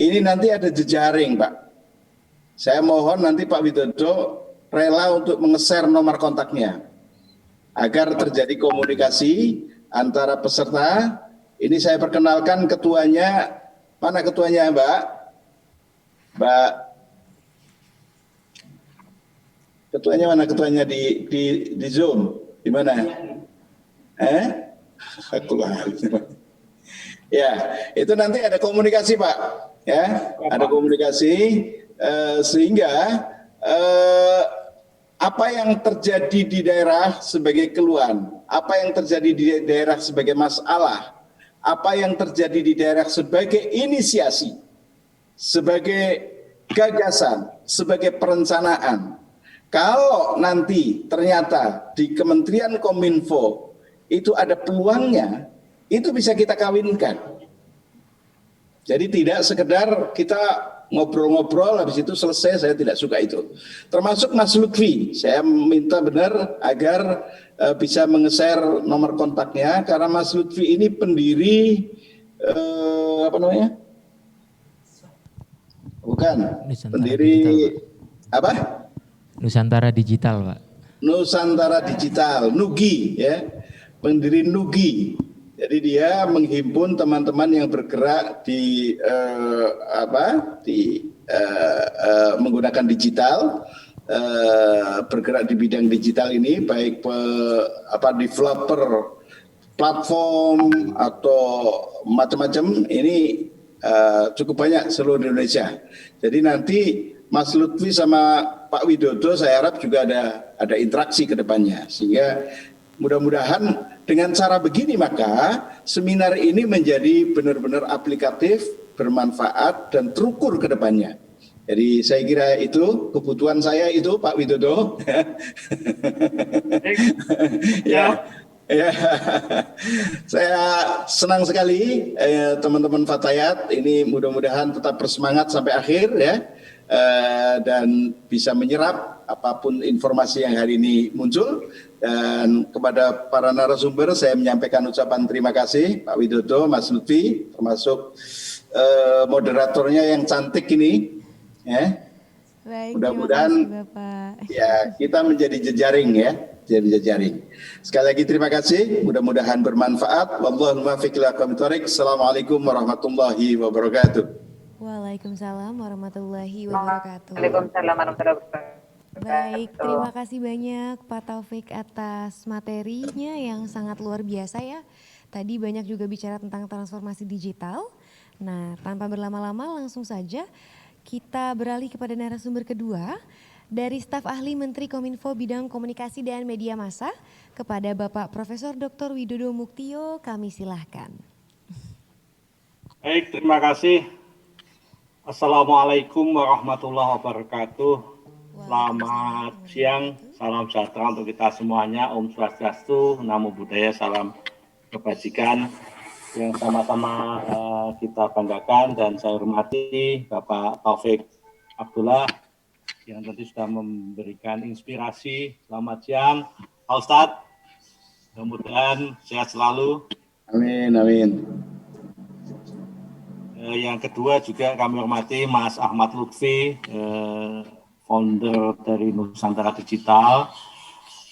ini nanti ada jejaring, Pak. Saya mohon nanti Pak Widodo rela untuk menge-share nomor kontaknya agar terjadi komunikasi antara peserta. Ini saya perkenalkan ketuanya. Mana ketuanya, Mbak? Mbak, ketuanya mana? Ketuanya di Zoom. Di mana? Aku ya, itu nanti ada komunikasi, Pak. Ya, ada komunikasi sehingga apa yang terjadi di daerah sebagai keluhan, apa yang terjadi di daerah sebagai masalah, apa yang terjadi di daerah sebagai inisiasi, sebagai gagasan, sebagai perencanaan. Kalau nanti ternyata di Kementerian Kominfo itu ada peluangnya, itu bisa kita kawinkan. Jadi tidak sekedar kita ngobrol-ngobrol habis itu selesai, saya tidak suka itu. Termasuk Mas Lutfi, saya minta benar agar bisa menge-share nomor kontaknya karena Mas Lutfi ini pendiri apa namanya? Bukan, Nusantara pendiri Digital, apa? Nusantara Digital, Pak. Nusantara Digital, Nugi ya, pendiri Nugi. Jadi dia menghimpun teman-teman yang bergerak di menggunakan digital, bergerak di bidang digital ini, baik developer platform atau macam-macam ini cukup banyak seluruh Indonesia. Jadi nanti Mas Lutfi sama Pak Widodo saya harap juga ada interaksi ke depannya sehingga mudah-mudahan dengan cara begini maka seminar ini menjadi benar-benar aplikatif, bermanfaat dan terukur ke depannya. Jadi saya kira itu kebutuhan saya itu Pak Widodo. Ya. Ya, saya senang sekali teman-teman Fatayat ini mudah-mudahan tetap bersemangat sampai akhir ya dan bisa menyerap apapun informasi yang hari ini muncul. Dan kepada para narasumber saya menyampaikan ucapan terima kasih Pak Widodo, Mas Lutfi, termasuk moderatornya yang cantik ini. Ya. Baik, mudah-mudahan ya kita menjadi jejaring ya. Jadi jejaring. Sekali lagi terima kasih, mudah-mudahan bermanfaat. Wallahul muwaffiq ila aqwamit thoriq. Assalamualaikum warahmatullahi wabarakatuh. Waalaikumsalam warahmatullahi wabarakatuh. Waalaikumsalam warahmatullahi wabarakatuh. Baik, terima kasih banyak Pak Taufik atas materinya yang sangat luar biasa ya. Tadi banyak juga bicara tentang transformasi digital. Nah, tanpa berlama-lama langsung saja kita beralih kepada narasumber kedua. Dari staf ahli Menteri Kominfo bidang komunikasi dan media massa kepada Bapak Profesor Dr. Widodo Muktio, kami silahkan. Baik, terima kasih. Assalamualaikum warahmatullahi wabarakatuh. Selamat siang, salam sejahtera untuk kita semuanya. Om Swastiastu, Namo Buddhaya, salam kebajikan yang sama-sama kita banggakan dan saya hormati Bapak Taufik Abdullah yang tadi sudah memberikan inspirasi. Selamat siang, Pak Ustadz. Mudah-mudahan sehat selalu. Amin, amin. Yang kedua juga kami hormati Mas Ahmad Lutfi, founder dari Nusantara Digital.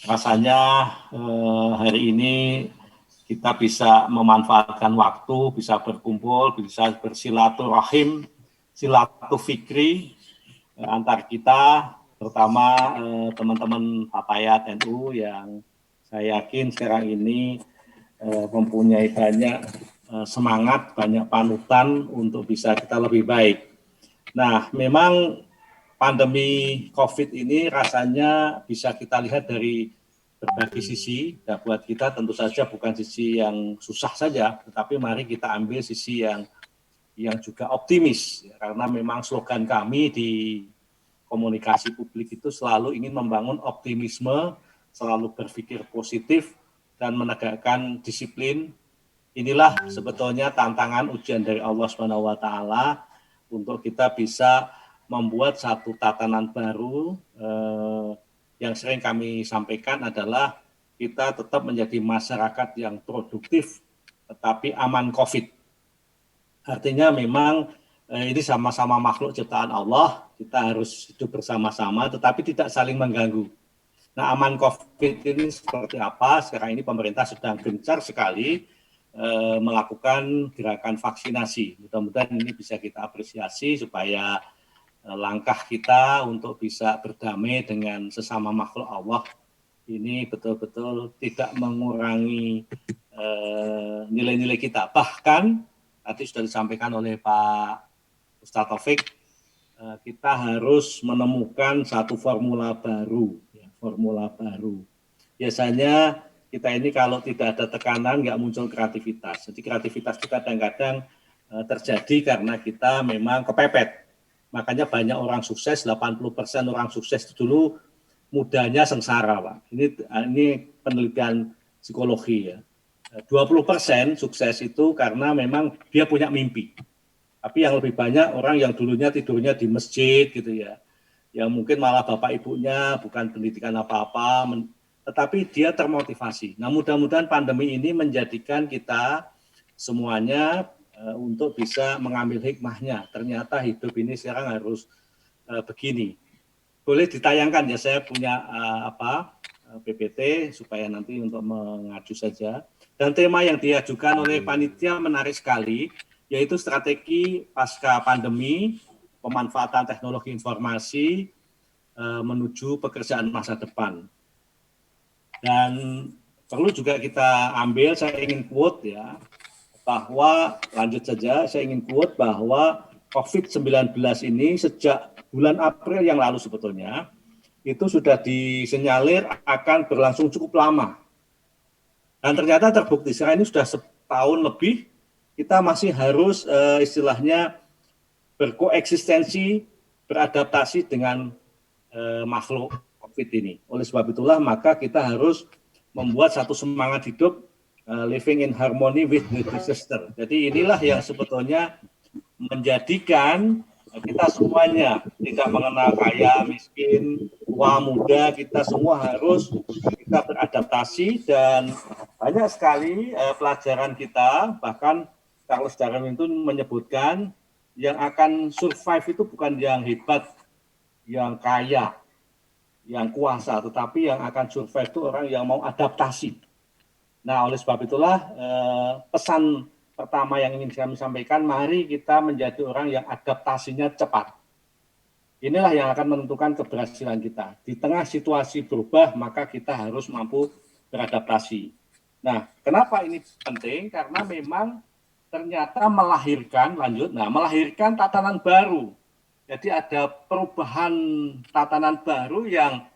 Rasanya hari ini kita bisa memanfaatkan waktu, bisa berkumpul, bisa bersilaturahim, silatufikri antar kita, terutama teman-teman Fatayat NU yang saya yakin sekarang ini mempunyai banyak semangat, banyak panutan untuk bisa kita lebih baik. Nah, memang pandemi COVID ini rasanya bisa kita lihat dari berbagai sisi. Nah, buat kita tentu saja bukan sisi yang susah saja, tetapi mari kita ambil sisi yang juga optimis, karena memang slogan kami di komunikasi publik itu selalu ingin membangun optimisme, selalu berpikir positif, dan menegakkan disiplin. Inilah sebetulnya tantangan ujian dari Allah SWT untuk kita bisa membuat satu tatanan baru. Yang sering kami sampaikan adalah kita tetap menjadi masyarakat yang produktif, tetapi aman COVID. Artinya memang ini sama-sama makhluk ciptaan Allah, kita harus hidup bersama-sama, tetapi tidak saling mengganggu. Nah, aman COVID ini seperti apa? Sekarang ini pemerintah sedang gencar sekali melakukan gerakan vaksinasi. Mudah-mudahan ini bisa kita apresiasi supaya langkah kita untuk bisa berdamai dengan sesama makhluk Allah ini betul-betul tidak mengurangi nilai-nilai kita. Bahkan tadi sudah disampaikan oleh Pak Ustadz Taufik, kita harus menemukan satu formula baru. Biasanya kita ini kalau tidak ada tekanan nggak muncul kreativitas. Jadi kreativitas itu kadang-kadang terjadi karena kita memang kepepet. Makanya banyak orang sukses, 80% orang sukses itu dulu mudanya sengsara, Pak. Ini penelitian psikologi ya. 20% sukses itu karena memang dia punya mimpi. Tapi yang lebih banyak orang yang dulunya tidurnya di masjid gitu ya. Yang mungkin malah bapak ibunya bukan pendidikan apa-apa, tetapi dia termotivasi. Nah, mudah-mudahan pandemi ini menjadikan kita semuanya untuk bisa mengambil hikmahnya. Ternyata hidup ini sekarang harus begini. Boleh ditayangkan ya, saya punya PPT supaya nanti untuk mengacu saja. Dan tema yang diajukan oleh panitia menarik sekali, yaitu strategi pasca pandemi, pemanfaatan teknologi informasi menuju pekerjaan masa depan. Dan perlu juga kita ambil, saya ingin quote ya, bahwa lanjut saja, saya ingin quote bahwa COVID-19 ini sejak bulan April yang lalu sebetulnya, itu sudah disenyalir akan berlangsung cukup lama. Dan ternyata terbukti, sekarang ini sudah setahun lebih, kita masih harus istilahnya berkoeksistensi, beradaptasi dengan makhluk COVID ini. Oleh sebab itulah maka kita harus membuat satu semangat hidup living in harmony with the disaster. Jadi inilah yang sebetulnya menjadikan kita semuanya tidak mengenal kaya, miskin, tua, muda, kita semua harus kita beradaptasi dan banyak sekali pelajaran kita, bahkan Charles Darwin itu menyebutkan yang akan survive itu bukan yang hebat, yang kaya, yang kuasa, tetapi yang akan survive itu orang yang mau adaptasi. Nah, oleh sebab itulah pesan pertama yang ingin kami sampaikan, mari kita menjadi orang yang adaptasinya cepat. Inilah yang akan menentukan keberhasilan kita. Di tengah situasi berubah, maka kita harus mampu beradaptasi. Nah, kenapa ini penting? Karena memang ternyata melahirkan tatanan baru. Jadi ada perubahan tatanan baru yang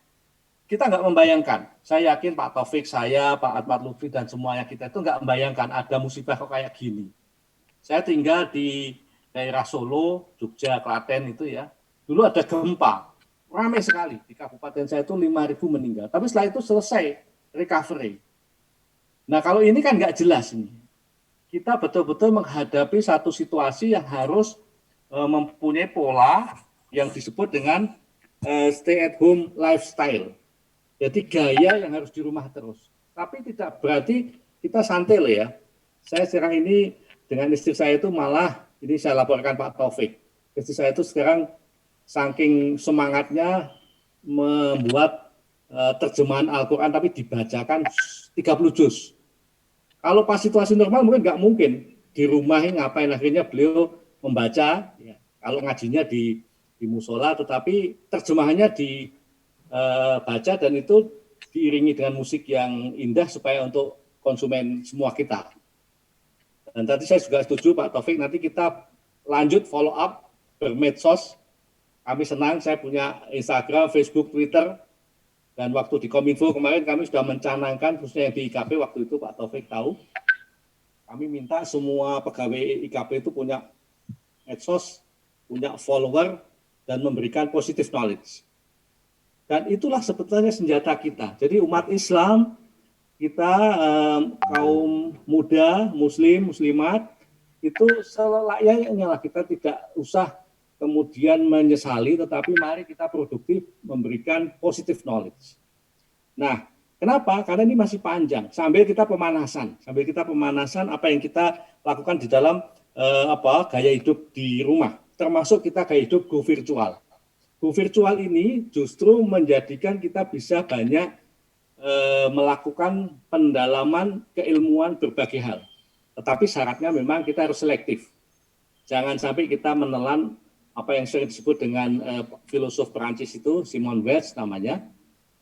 kita nggak membayangkan. Saya yakin Pak Taufik, saya, Pak Ahmad Lutfi, dan semuanya kita itu nggak membayangkan ada musibah kok kayak gini. Saya tinggal di daerah Solo, Jogja, Klaten itu ya. Dulu ada gempa, ramai sekali. Di kabupaten saya itu 5.000 meninggal. Tapi setelah itu selesai recovery. Nah kalau ini kan nggak jelas nih. Kita betul-betul menghadapi satu situasi yang harus mempunyai pola yang disebut dengan stay at home lifestyle. Jadi gaya yang harus di rumah terus. Tapi tidak berarti kita santai loh ya. Saya sekarang ini dengan istri saya itu malah, ini saya laporkan Pak Taufik. Istri saya itu sekarang saking semangatnya membuat terjemahan Al-Quran tapi dibacakan 30 juz. Kalau pas situasi normal mungkin nggak mungkin. Di rumah ngapain, akhirnya beliau membaca. Ya. Kalau ngajinya di musola, tetapi terjemahannya dibaca dan itu diiringi dengan musik yang indah supaya untuk konsumen semua kita. Dan tadi saya juga setuju Pak Taufik, nanti kita lanjut follow up bermedsos. Kami senang, saya punya Instagram, Facebook, Twitter, dan waktu di Kominfo kemarin kami sudah mencanangkan, khususnya yang di IKP waktu itu Pak Taufik tahu, kami minta semua pegawai IKP itu punya medsos, punya follower, dan memberikan positive knowledge. Dan itulah sebetulnya senjata kita. Jadi umat Islam, kita kaum muda, muslim, muslimat, itu selayaknya lah kita tidak usah kemudian menyesali, tetapi mari kita produktif memberikan positive knowledge. Nah, kenapa? Karena ini masih panjang. Sambil kita pemanasan apa yang kita lakukan di dalam gaya hidup di rumah. termasuk kita gaya hidup go virtual. Go virtual ini justru menjadikan kita bisa banyak melakukan pendalaman keilmuan berbagai hal. Tetapi syaratnya memang kita harus selektif. Jangan sampai kita menelan apa yang sering disebut dengan filosof Perancis itu, Simon Weil namanya.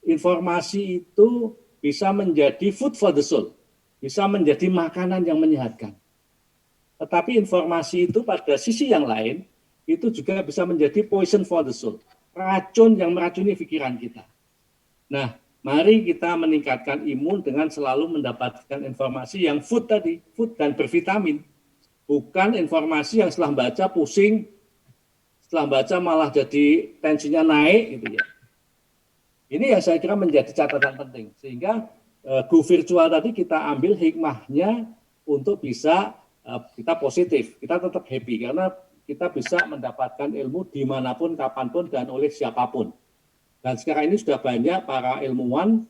Informasi itu bisa menjadi food for the soul, bisa menjadi makanan yang menyehatkan. Tetapi informasi itu pada sisi yang lain, itu juga bisa menjadi poison for the soul, racun yang meracuni pikiran kita. Nah, mari kita meningkatkan imun dengan selalu mendapatkan informasi yang food tadi, food dan bervitamin. Bukan informasi yang setelah baca pusing, setelah baca malah jadi tensinya naik gitu ya. Ini yang saya kira menjadi catatan penting. Sehingga go virtual tadi kita ambil hikmahnya untuk bisa kita positif, kita tetap happy karena kita bisa mendapatkan ilmu dimanapun, kapanpun, dan oleh siapapun. Dan sekarang ini sudah banyak para ilmuwan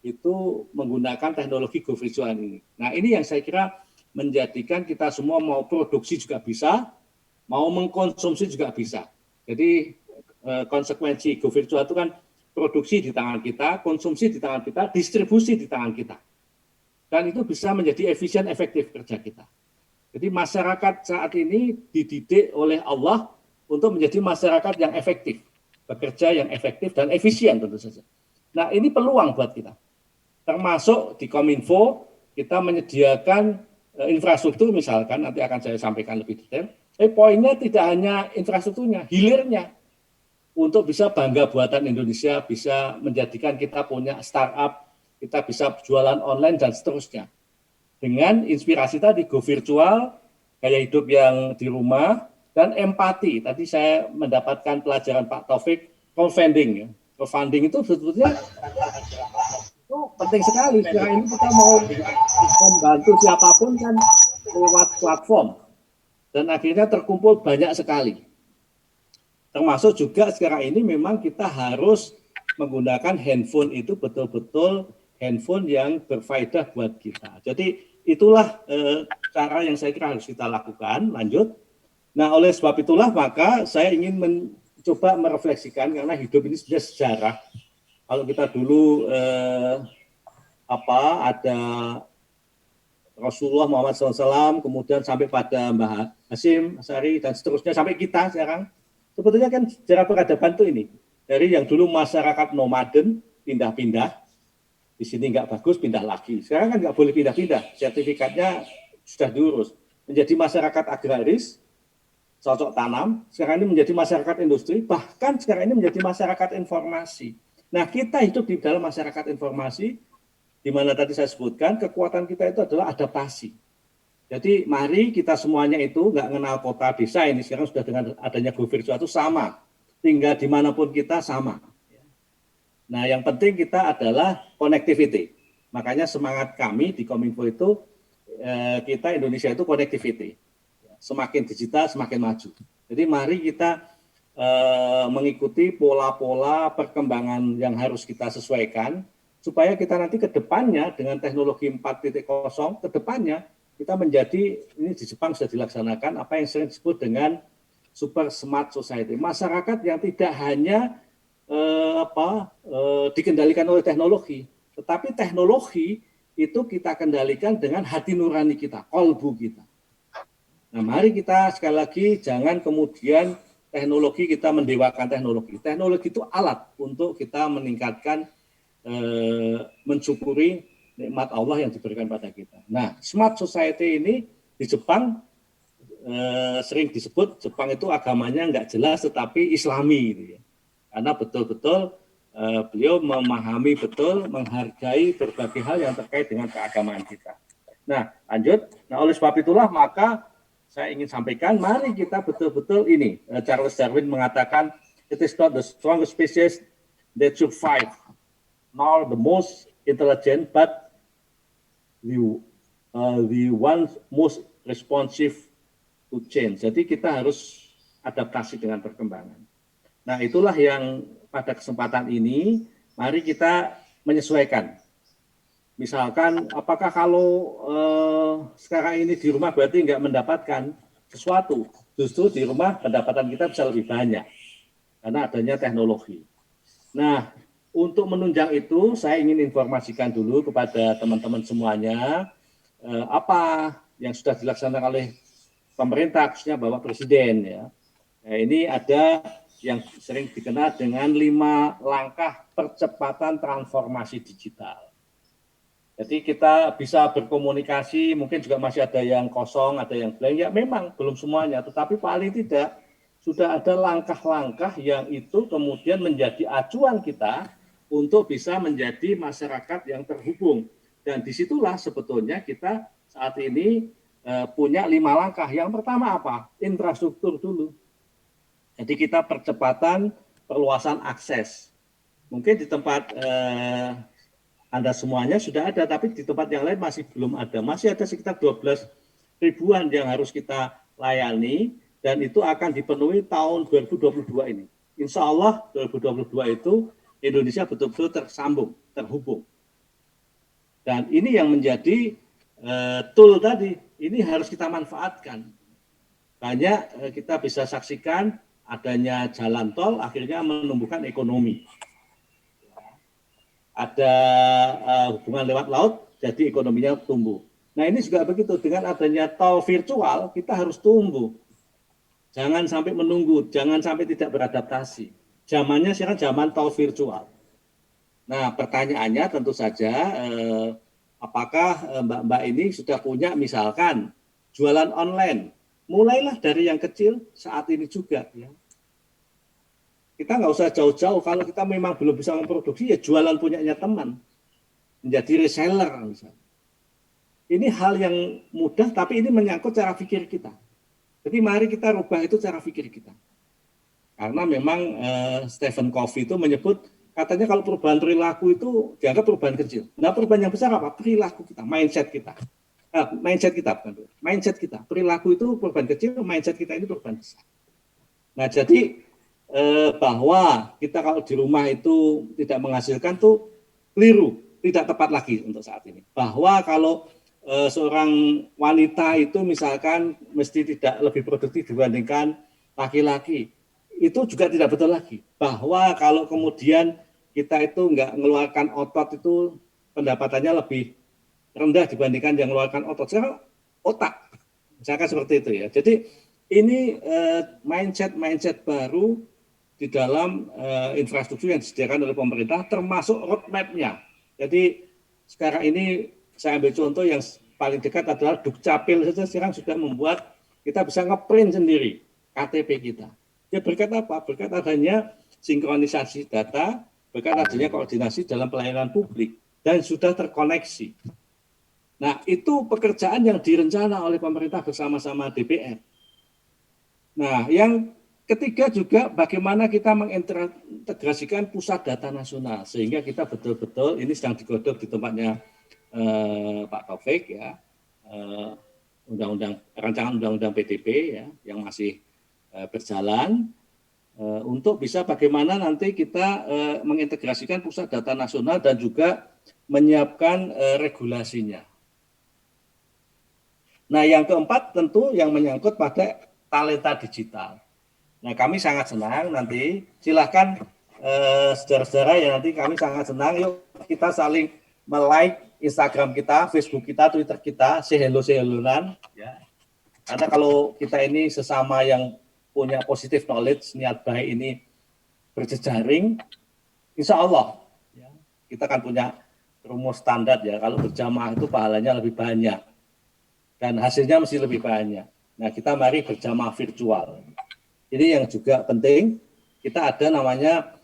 itu menggunakan teknologi go virtual ini. Nah, ini yang saya kira menjadikan kita semua mau produksi juga bisa, mau mengkonsumsi juga bisa. Jadi konsekuensi go virtual itu kan produksi di tangan kita, konsumsi di tangan kita, distribusi di tangan kita. Dan itu bisa menjadi efisien, efektif kerja kita. Jadi masyarakat saat ini dididik oleh Allah untuk menjadi masyarakat yang efektif, bekerja yang efektif dan efisien tentu saja. Nah, ini peluang buat kita. Termasuk di Kominfo, kita menyediakan infrastruktur misalkan, nanti akan saya sampaikan lebih detail. Poinnya tidak hanya infrastrukturnya, hilirnya. Untuk bisa bangga buatan Indonesia, bisa menjadikan kita punya startup, kita bisa jualan online dan seterusnya. Dengan inspirasi tadi, go virtual, gaya hidup yang di rumah, dan empati. Tadi saya mendapatkan pelajaran Pak Taufik, crowdfunding. Crowdfunding itu sebetulnya itu penting sekali. Sekarang ini kita mau membantu siapapun kan lewat platform. Dan akhirnya terkumpul banyak sekali. Termasuk juga sekarang ini memang kita harus menggunakan handphone itu betul-betul handphone yang berfaedah buat kita. Jadi itulah cara yang saya kira harus kita lakukan. Lanjut. Nah, oleh sebab itulah maka saya ingin mencoba merefleksikan karena hidup ini sudah sejarah. Kalau kita dulu ada Rasulullah Muhammad SAW, kemudian sampai pada Mbah Hasyim Asy'ari dan seterusnya sampai kita sekarang. Sebetulnya kan sejarah peradaban itu ini. Dari yang dulu masyarakat nomaden, pindah-pindah, di sini nggak bagus, pindah lagi. Sekarang kan nggak boleh pindah-pindah, sertifikatnya sudah diurus. Menjadi masyarakat agraris, cocok tanam, sekarang ini menjadi masyarakat industri, bahkan sekarang ini menjadi masyarakat informasi. Nah, kita hidup di dalam masyarakat informasi, di mana tadi saya sebutkan, kekuatan kita itu adalah adaptasi. Jadi mari kita semuanya itu nggak kenal kota desa ini sekarang sudah dengan adanya go virtual itu sama, tinggal dimanapun kita sama. Nah yang penting kita adalah connectivity. Makanya semangat kami di Kominfo itu kita Indonesia itu connectivity. Semakin digital semakin maju. Jadi mari kita mengikuti pola-pola perkembangan yang harus kita sesuaikan supaya kita nanti ke depannya dengan teknologi 4.0 ke depannya kita menjadi, ini di Jepang sudah dilaksanakan, apa yang sering disebut dengan super smart society. Masyarakat yang tidak hanya dikendalikan oleh teknologi, tetapi teknologi itu kita kendalikan dengan hati nurani kita, kolbu kita. Nah mari kita sekali lagi jangan kemudian teknologi kita mendewakan teknologi. Teknologi itu alat untuk kita meningkatkan, mensyukuri nikmat Allah yang diberikan pada kita. Nah, smart society ini di Jepang sering disebut Jepang itu agamanya nggak jelas tetapi Islami, gitu ya. Karena betul-betul beliau memahami betul, menghargai berbagai hal yang terkait dengan keagamaan kita. Nah, lanjut. Nah, oleh sebab itulah maka saya ingin sampaikan, mari kita betul-betul ini. Charles Darwin mengatakan, it is not the strongest species that survive, nor the most intelligent, but the one most responsive to change. Jadi kita harus adaptasi dengan perkembangan. Nah itulah yang pada kesempatan ini mari kita menyesuaikan. Misalkan apakah kalau sekarang ini di rumah berarti nggak mendapatkan sesuatu. Justru di rumah pendapatan kita bisa lebih banyak karena adanya teknologi. Nah, untuk menunjang itu saya ingin informasikan dulu kepada teman-teman semuanya apa yang sudah dilaksanakan oleh pemerintah, khususnya Bapak Presiden ya. Nah, ini ada yang sering dikenal dengan 5 langkah percepatan transformasi digital. Jadi kita bisa berkomunikasi, mungkin juga masih ada yang kosong, ada yang blank, ya memang belum semuanya, tetapi paling tidak sudah ada langkah-langkah yang itu kemudian menjadi acuan kita untuk bisa menjadi masyarakat yang terhubung. Dan disitulah sebetulnya kita saat ini punya 5 langkah. Yang pertama apa? Infrastruktur dulu. Jadi kita percepatan perluasan akses. Mungkin di tempat Anda semuanya sudah ada, tapi di tempat yang lain masih belum ada. Masih ada sekitar 12 ribuan yang harus kita layani, dan itu akan dipenuhi tahun 2022 ini. Insya Allah 2022 itu Indonesia betul-betul tersambung, terhubung. Dan ini yang menjadi tool tadi, ini harus kita manfaatkan. Banyak kita bisa saksikan adanya jalan tol akhirnya menumbuhkan ekonomi. Ada hubungan lewat laut, jadi ekonominya tumbuh. Nah ini juga begitu, dengan adanya tol virtual, kita harus tumbuh. Jangan sampai menunggu, jangan sampai tidak beradaptasi. Zamannya sekarang zaman tol virtual. Nah pertanyaannya tentu saja, apakah mbak-mbak ini sudah punya misalkan jualan online? Mulailah dari yang kecil saat ini juga. Ya. Kita nggak usah jauh-jauh, kalau kita memang belum bisa memproduksi, ya jualan punyanya teman. Menjadi reseller misalnya. Ini hal yang mudah, tapi ini menyangkut cara pikir kita. Jadi mari kita rubah itu cara pikir kita. Karena memang Stephen Covey itu menyebut, katanya kalau perubahan perilaku itu dianggap perubahan kecil. Nah perubahan yang besar apa? Perilaku kita, mindset kita. Mindset kita, bukan mindset kita. Perilaku itu perubahan kecil, mindset kita ini perubahan besar. Nah jadi bahwa kita kalau di rumah itu tidak menghasilkan tuh keliru, tidak tepat lagi untuk saat ini. Bahwa kalau seorang wanita itu misalkan mesti tidak lebih produktif dibandingkan laki-laki, itu juga tidak betul lagi. Bahwa kalau kemudian kita itu nggak mengeluarkan otot itu pendapatannya lebih rendah dibandingkan yang mengeluarkan otot. Sekarang otak, misalkan seperti itu ya. Jadi ini mindset baru di dalam infrastruktur yang disediakan oleh pemerintah, termasuk roadmap-nya. Jadi sekarang ini saya ambil contoh yang paling dekat adalah Dukcapil saja sekarang sudah membuat kita bisa ngeprint sendiri KTP kita. Ya berkat apa? Berkat adanya sinkronisasi data, berkat adanya koordinasi dalam pelayanan publik, dan sudah terkoneksi. Nah itu pekerjaan yang direncana oleh pemerintah bersama-sama DPR. Nah yang ketiga juga bagaimana kita mengintegrasikan pusat data nasional sehingga kita betul-betul ini sedang digodok di tempatnya Pak Taufik ya, rancangan undang-undang PDP ya yang masih berjalan untuk bisa bagaimana nanti kita mengintegrasikan pusat data nasional dan juga menyiapkan regulasinya. Nah yang keempat tentu yang menyangkut pada talenta digital. Nah kami sangat senang nanti, silahkan saudara-saudara ya nanti kami sangat senang, yuk kita saling like Instagram kita, Facebook kita, Twitter kita, say hello-nan. Ya. Karena kalau kita ini sesama yang punya positive knowledge, niat baik ini berjejaring, insya Allah ya, kita akan punya rumus standar ya, kalau berjamaah itu pahalanya lebih banyak dan hasilnya mesti lebih banyak. Nah kita mari berjamaah virtual. Ini yang juga penting, kita ada namanya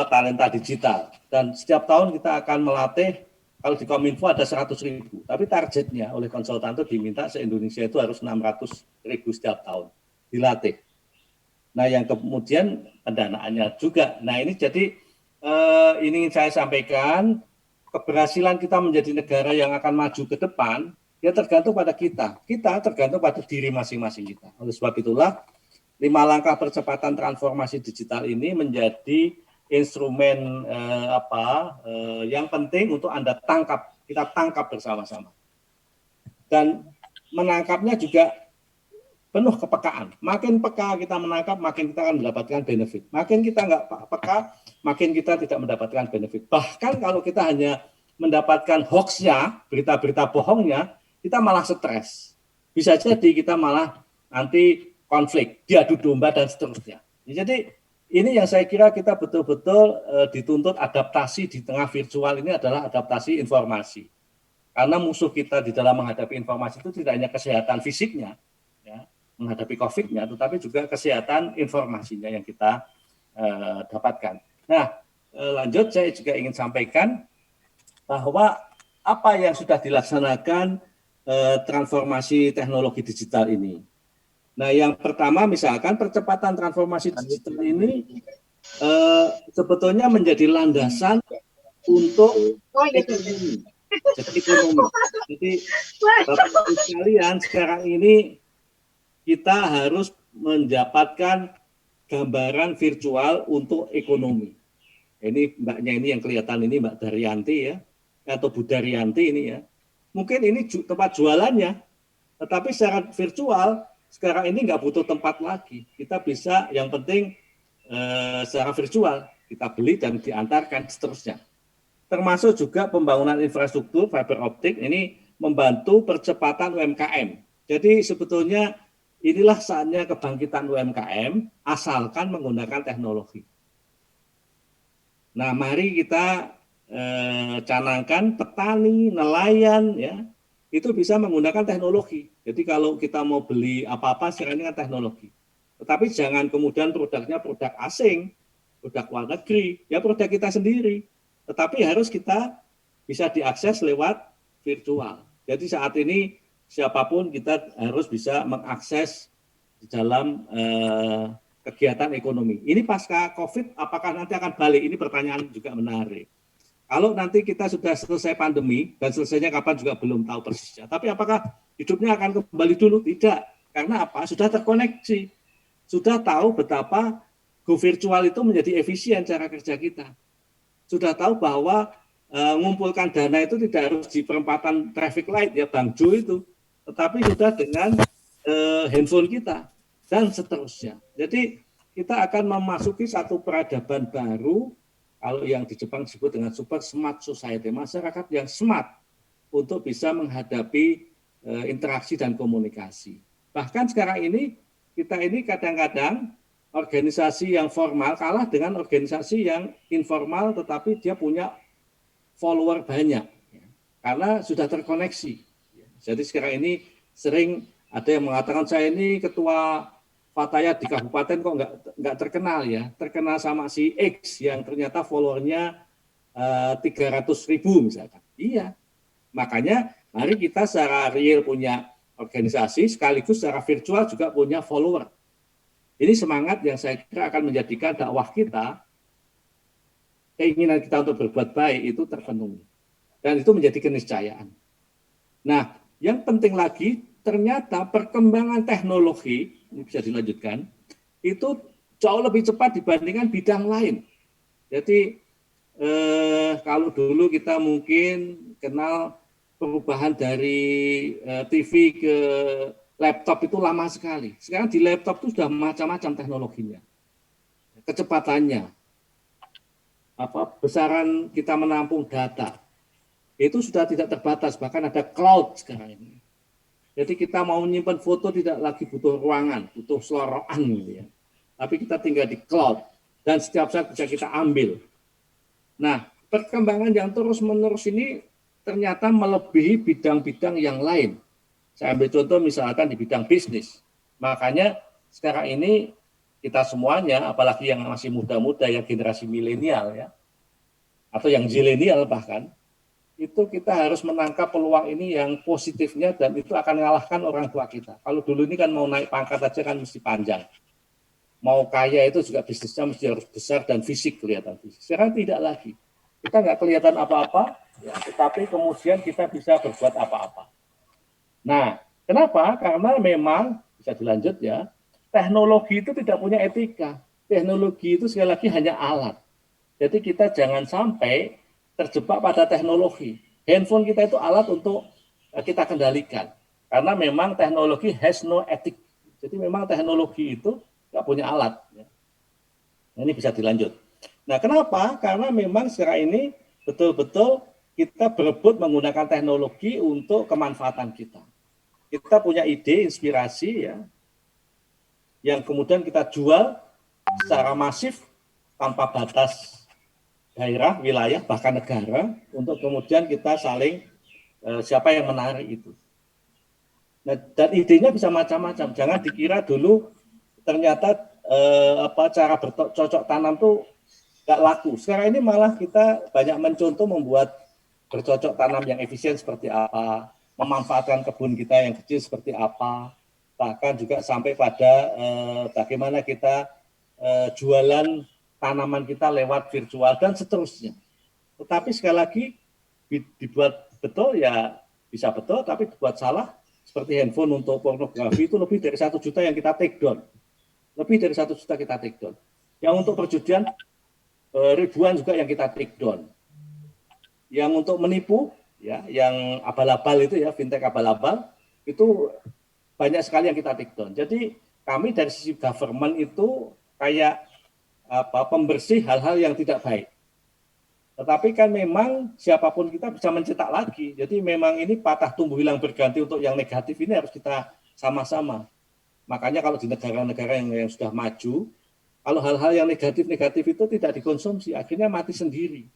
talenta digital. Dan setiap tahun kita akan melatih, kalau di Kominfo ada 100.000, tapi targetnya oleh konsultan itu diminta se-Indonesia itu harus 600.000 setiap tahun dilatih. Nah yang kemudian pendanaannya juga. Nah ini jadi ini saya sampaikan, keberhasilan kita menjadi negara yang akan maju ke depan, ya tergantung pada kita. Kita tergantung pada diri masing-masing kita. Oleh sebab itulah, 5 langkah percepatan transformasi digital ini menjadi instrumen yang penting untuk Anda kita tangkap bersama-sama. Dan menangkapnya juga penuh kepekaan. Makin peka kita menangkap, makin kita akan mendapatkan benefit. Makin kita nggak peka, makin kita tidak mendapatkan benefit. Bahkan kalau kita hanya mendapatkan hoax-nya, berita-berita bohongnya, kita malah stres. Bisa jadi kita malah nanti konflik, diadu domba, dan seterusnya. Jadi ini yang saya kira kita betul-betul dituntut adaptasi di tengah virtual ini adalah adaptasi informasi. Karena musuh kita di dalam menghadapi informasi itu tidak hanya kesehatan fisiknya, ya, menghadapi COVID-nya, tetapi juga kesehatan informasinya yang kita dapatkan. Nah, lanjut saya juga ingin sampaikan bahwa apa yang sudah dilaksanakan transformasi teknologi digital ini. Nah, yang pertama misalkan percepatan transformasi digital ini sebetulnya menjadi landasan untuk ekonomi. Jadi Bapak Ibu sekalian, sekarang ini kita harus mendapatkan gambaran virtual untuk ekonomi. Ini mbaknya ini yang kelihatan ini Mbak Daryanti ya, atau Bu Daryanti ini ya. Mungkin ini tempat jualannya, tetapi secara virtual sekarang ini nggak butuh tempat lagi. Kita bisa, yang penting secara virtual kita beli dan diantarkan seterusnya. Termasuk juga pembangunan infrastruktur fiber optik ini membantu percepatan UMKM. Jadi sebetulnya inilah saatnya kebangkitan UMKM asalkan menggunakan teknologi. Nah, mari kita canangkan petani, nelayan, ya itu bisa menggunakan teknologi. Jadi kalau kita mau beli apa-apa sekarang ini kan teknologi. Tetapi jangan kemudian produknya produk asing, produk luar negeri, ya produk kita sendiri. Tetapi harus kita bisa diakses lewat virtual. Jadi saat ini siapapun kita harus bisa mengakses di dalam kegiatan ekonomi. Ini pasca COVID, apakah nanti akan balik? Ini pertanyaan juga menarik. Kalau nanti kita sudah selesai pandemi, dan selesainya kapan juga belum tahu persisnya. Tapi apakah hidupnya akan kembali dulu? Tidak. Karena apa? Sudah terkoneksi. Sudah tahu betapa go virtual itu menjadi efisien cara kerja kita. Sudah tahu bahwa mengumpulkan dana itu tidak harus di perempatan traffic light, ya Bang Jo itu. Tetapi sudah dengan handphone kita, dan seterusnya. Jadi kita akan memasuki satu peradaban baru, kalau yang di Jepang disebut dengan super smart society, masyarakat yang smart untuk bisa menghadapi interaksi dan komunikasi. Bahkan sekarang ini, kita ini kadang-kadang organisasi yang formal kalah dengan organisasi yang informal, tetapi dia punya follower banyak, karena sudah terkoneksi. Jadi sekarang ini sering ada yang mengatakan, saya ini ketua Fatayat di kabupaten kok nggak terkenal ya, terkenal sama si X yang ternyata followernya 300.000 misalkan. Iya, makanya mari kita secara real punya organisasi, sekaligus secara virtual juga punya follower. Ini semangat yang saya kira akan menjadikan dakwah kita, keinginan kita untuk berbuat baik itu terpenuhi. Dan itu menjadi keniscayaan. Nah, yang penting lagi, ternyata perkembangan teknologi, ini bisa dilanjutkan, itu jauh lebih cepat dibandingkan bidang lain. Jadi kalau dulu kita mungkin kenal perubahan dari TV ke laptop itu lama sekali. Sekarang di laptop itu sudah macam-macam teknologinya, kecepatannya, besaran kita menampung data, itu sudah tidak terbatas, bahkan ada cloud sekarang ini. Jadi kita mau menyimpan foto tidak lagi butuh ruangan, butuh selorokan gitu ya. Tapi kita tinggal di cloud dan setiap saat bisa kita ambil. Nah, perkembangan yang terus-menerus ini ternyata melebihi bidang-bidang yang lain. Saya ambil contoh misalkan di bidang bisnis. Makanya sekarang ini kita semuanya, apalagi yang masih muda-muda, yang generasi milenial ya, atau yang zilenial bahkan, itu kita harus menangkap peluang ini yang positifnya, dan itu akan mengalahkan orang tua kita. Kalau dulu ini kan mau naik pangkat aja kan mesti panjang. Mau kaya itu juga bisnisnya mesti harus besar dan fisik, kelihatan fisik. Sekarang tidak lagi. Kita nggak kelihatan apa-apa, ya, tetapi kemudian kita bisa berbuat apa-apa. Nah, kenapa? Karena memang, bisa dilanjut ya, teknologi itu tidak punya etika. Teknologi itu sekali lagi hanya alat. Jadi kita jangan sampai terjebak pada teknologi. Handphone kita itu alat untuk kita kendalikan. Karena memang teknologi has no ethic. Jadi memang teknologi itu nggak punya alat. Ya. Nah, ini bisa dilanjut. Nah, kenapa? Karena memang sekarang ini betul-betul kita berebut menggunakan teknologi untuk kemanfaatan kita. Kita punya ide, inspirasi, ya, yang kemudian kita jual secara masif tanpa batas daerah, wilayah, bahkan negara, untuk kemudian kita saling siapa yang menarik itu. Nah, dan idenya bisa macam-macam. Jangan dikira dulu ternyata cara bercocok tanam tuh nggak laku. Sekarang ini malah kita banyak mencontoh membuat bercocok tanam yang efisien seperti apa, memanfaatkan kebun kita yang kecil seperti apa, bahkan juga sampai pada bagaimana kita jualan tanaman kita lewat virtual dan seterusnya. Tetapi sekali lagi dibuat betul ya bisa betul, tapi dibuat salah seperti handphone untuk pornografi itu lebih dari 1 juta yang kita take down. Lebih dari 1 juta kita take down. Yang untuk perjudian ribuan juga yang kita take down. Yang untuk menipu, ya, yang abal-abal itu ya, fintech abal-abal, itu banyak sekali yang kita take down. Jadi kami dari sisi government itu kayak pembersih hal-hal yang tidak baik. Tetapi kan memang siapapun kita bisa mencetak lagi. Jadi memang ini patah tumbuh hilang berganti untuk yang negatif ini harus kita sama-sama. Makanya kalau di negara-negara yang sudah maju, kalau hal-hal yang negatif-negatif itu tidak dikonsumsi, akhirnya mati sendiri.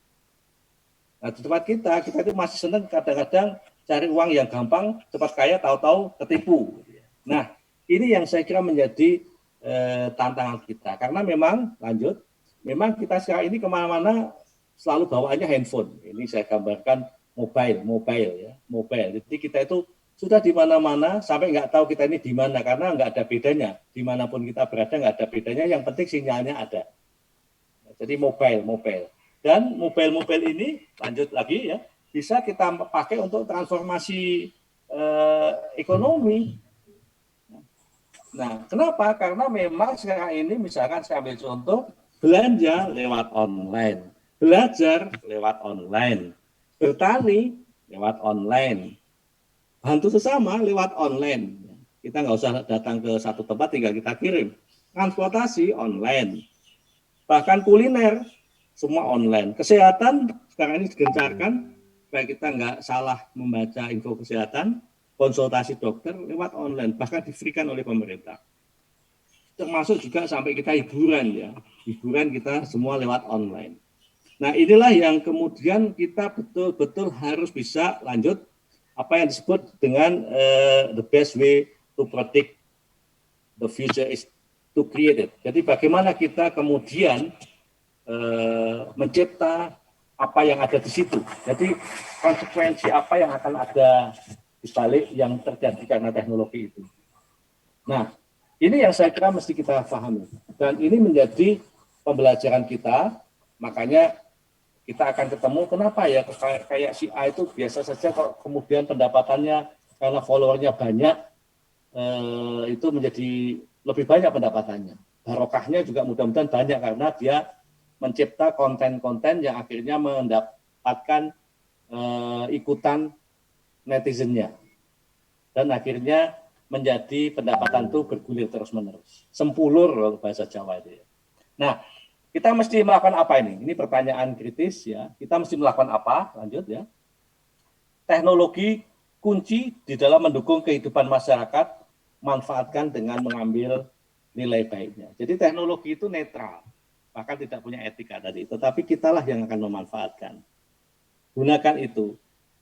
Nah, di tempat kita itu masih senang kadang-kadang cari uang yang gampang, cepat kaya, tahu-tahu ketipu. Nah, ini yang saya kira menjadi tantangan kita. Karena memang, memang kita sekarang ini kemana-mana selalu bawaannya handphone. Ini saya gambarkan mobile ya. Jadi kita itu sudah di mana-mana sampai nggak tahu kita ini di mana karena nggak ada bedanya. Dimanapun kita berada nggak ada bedanya. Yang penting sinyalnya ada. Jadi mobile. Dan mobile ini lanjut lagi ya bisa kita pakai untuk transformasi ekonomi. Nah, kenapa? Karena memang sekarang ini misalkan saya ambil contoh belanja lewat online. Belajar lewat online, bertani lewat online, bantu sesama lewat online. Kita nggak usah datang ke satu tempat, tinggal kita kirim. Transportasi online, bahkan kuliner semua online. Kesehatan sekarang ini digencarkan, supaya kita nggak salah membaca info kesehatan, konsultasi dokter lewat online, bahkan diberikan oleh pemerintah. Termasuk juga sampai kita hiburan kita semua lewat online. Nah, inilah yang kemudian kita betul-betul harus bisa lanjut apa yang disebut dengan the best way to predict the future is to create it. Jadi bagaimana kita kemudian mencipta apa yang ada di situ. Jadi konsekuensi apa yang akan ada di balik yang terjadi karena teknologi itu. Nah, ini yang saya kira mesti kita pahami. Dan ini menjadi pembelajaran kita, makanya kita akan ketemu kenapa ya kayak si A itu biasa saja kok kemudian pendapatannya karena followernya banyak itu menjadi lebih banyak pendapatannya. Barokahnya juga mudah-mudahan banyak karena dia mencipta konten-konten yang akhirnya mendapatkan ikutan netizennya dan akhirnya menjadi pendapatan itu bergulir terus-menerus. Sempulur kalau bahasa Jawa itu ya. Nah, kita mesti melakukan apa ini? Ini pertanyaan kritis ya. Kita mesti melakukan apa? Lanjut ya. Teknologi kunci di dalam mendukung kehidupan masyarakat, manfaatkan dengan mengambil nilai baiknya. Jadi teknologi itu netral, bahkan tidak punya etika tadi. Tetapi kitalah yang akan memanfaatkan. Gunakan itu.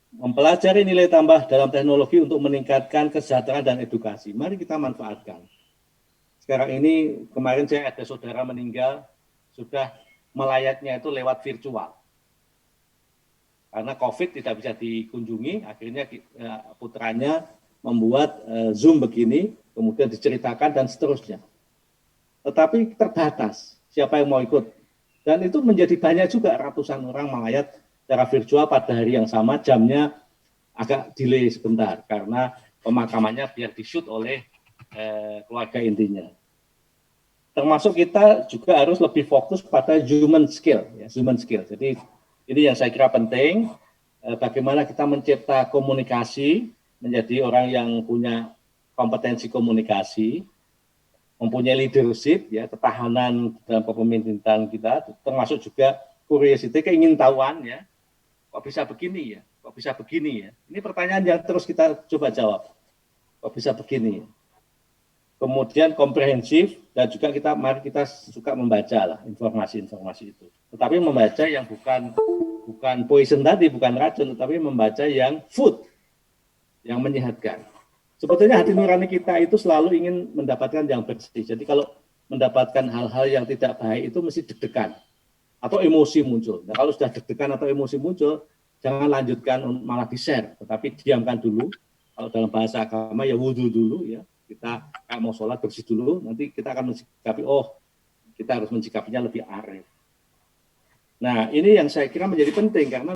Mempelajari nilai tambah dalam teknologi untuk meningkatkan kesejahteraan dan edukasi. Mari kita manfaatkan. Sekarang ini kemarin saya ada saudara meninggal, sudah melayatnya itu lewat virtual. Karena COVID tidak bisa dikunjungi, akhirnya putranya membuat Zoom begini, kemudian diceritakan dan seterusnya. Tetapi terbatas siapa yang mau ikut. Dan itu menjadi banyak juga ratusan orang melayat secara virtual pada hari yang sama, jamnya agak delay sebentar karena pemakamannya biar di-shoot oleh keluarga intinya. Termasuk kita juga harus lebih fokus pada human skill. Jadi ini yang saya kira penting, bagaimana kita mencipta komunikasi, menjadi orang yang punya kompetensi komunikasi, mempunyai leadership, ya, ketahanan dalam kepemimpinan kita, termasuk juga curiosity, keingintahuan, ya, kok bisa begini ya, kok bisa begini ya. Ini pertanyaan yang terus kita coba jawab, kok bisa begini ya. Kemudian komprehensif, dan juga mari kita suka membaca lah informasi-informasi itu. Tetapi membaca yang bukan poison tadi, bukan racun, tetapi membaca yang food, yang menyehatkan. Sebetulnya hati nurani kita itu selalu ingin mendapatkan yang bersih. Jadi kalau mendapatkan hal-hal yang tidak baik itu mesti deg-degan atau emosi muncul. Nah, kalau sudah deg-degan atau emosi muncul, jangan lanjutkan malah di-share, tetapi diamkan dulu. Kalau dalam bahasa agama ya wudhu dulu, ya. Kita mau sholat bersih dulu, nanti kita akan mensikapi, kita harus mensikapinya lebih arif. Nah, ini yang saya kira menjadi penting karena